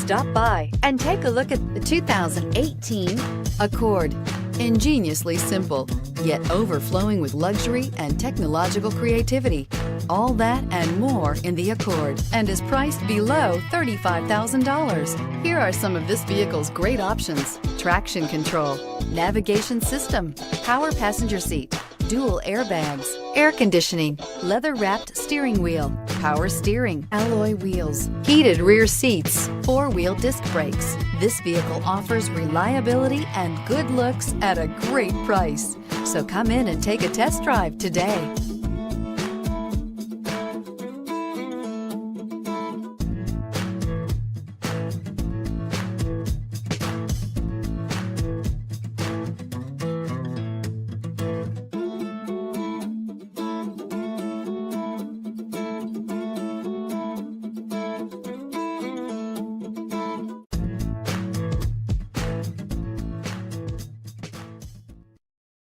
Stop by and take a look at the 2018 Accord. Ingeniously simple, yet overflowing with luxury and technological creativity. All that and more in the Accord, and is priced below $35,000. Here are some of this vehicle's great options: traction control, navigation system, power passenger seat, dual airbags, air conditioning, leather-wrapped steering wheel, power steering, alloy wheels, heated rear seats, four-wheel disc brakes. This vehicle offers reliability and good looks at a great price. So come in and take a test drive today.